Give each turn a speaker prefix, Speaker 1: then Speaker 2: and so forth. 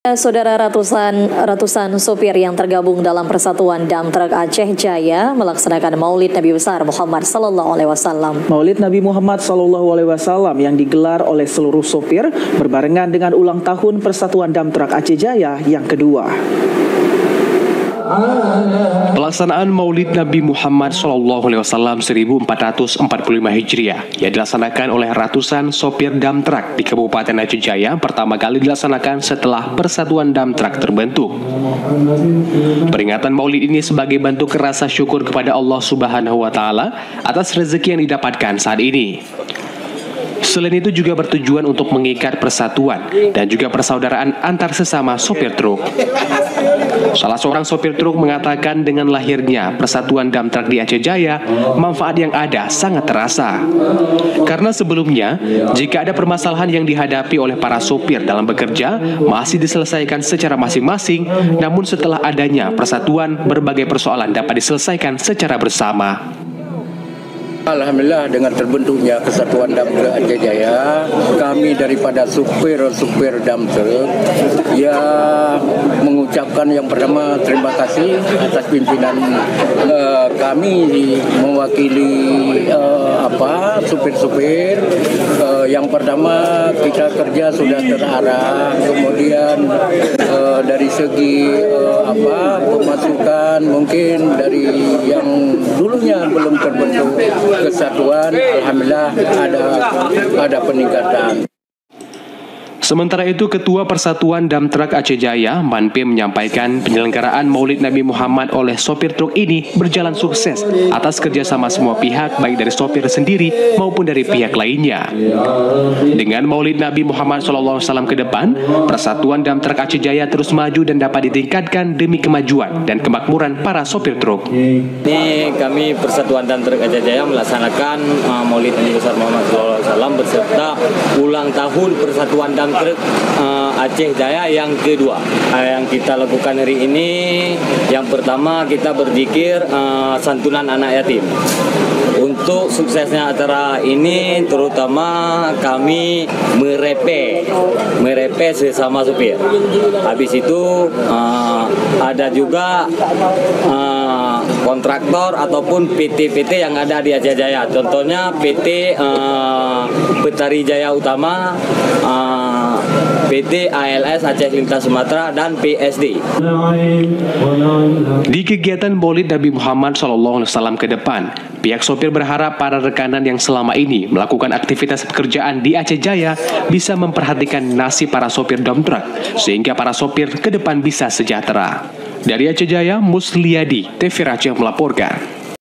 Speaker 1: Saudara, ratusan sopir yang tergabung dalam Persatuan Dam Truk Aceh Jaya melaksanakan Maulid Nabi besar Muhammad SAW.
Speaker 2: Maulid Nabi Muhammad SAW yang digelar oleh seluruh sopir berbarengan dengan ulang tahun Persatuan Dam Truk Aceh Jaya yang kedua.
Speaker 3: Pelaksanaan Maulid Nabi Muhammad SAW 1445 Hijriah yang dilaksanakan oleh ratusan sopir dam truk di Kabupaten Aceh Jaya pertama kali dilaksanakan setelah Persatuan Dam Truk terbentuk. Peringatan Maulid ini sebagai bentuk rasa syukur kepada Allah Subhanahu wa Ta'ala atas rezeki yang didapatkan saat ini. Selain itu juga bertujuan untuk mengikat persatuan dan juga persaudaraan antar sesama sopir truk. Salah seorang sopir truk mengatakan dengan lahirnya Persatuan Dam Truk di Aceh Jaya, manfaat yang ada sangat terasa. Karena sebelumnya, jika ada permasalahan yang dihadapi oleh para sopir dalam bekerja, masih diselesaikan secara masing-masing, namun setelah adanya persatuan, berbagai persoalan dapat diselesaikan secara bersama.
Speaker 4: Alhamdulillah, dengan terbentuknya Kesatuan Dam Truk Aceh Jaya, kami daripada supir dam truk ya mengucapkan yang pertama terima kasih atas pimpinan kami mewakili supir-supir. Yang pertama, kita kerja sudah terarah, kemudian dari segi pemasukan mungkin dari yang dulunya belum terbentuk kesatuan, alhamdulillah ada peningkatan.
Speaker 3: Sementara itu, Ketua Persatuan Dam Truk Aceh Jaya, Manpe, menyampaikan penyelenggaraan Maulid Nabi Muhammad oleh sopir truk ini berjalan sukses atas kerjasama semua pihak, baik dari sopir sendiri maupun dari pihak lainnya. Dengan Maulid Nabi Muhammad SAW ke depan, Persatuan Dam Truk Aceh Jaya terus maju dan dapat ditingkatkan demi kemajuan dan kemakmuran para sopir truk.
Speaker 5: Ini kami Persatuan Dam Truk Aceh Jaya melaksanakan Maulid Nabi besar Muhammad SAW beserta ulang tahun Persatuan Dam Truk Aceh Jaya yang kedua. Yang kita lakukan hari ini, yang pertama kita berzikir santunan anak yatim. Untuk suksesnya acara ini terutama kami merepe sesama supir. Habis itu ada juga kontraktor ataupun PT-PT yang ada di Aceh Jaya. Contohnya PT Petari Jaya Utama, PT ALS Aceh Lintas Sumatera, dan PSD.
Speaker 3: Di kegiatan Maulid Nabi Muhammad SAW ke depan, pihak sopir berharap para rekanan yang selama ini melakukan aktivitas pekerjaan di Aceh Jaya bisa memperhatikan nasib para sopir dam truk sehingga para sopir ke depan bisa sejahtera. Dari Aceh Jaya, Musliadi, TV Aceh melaporkan.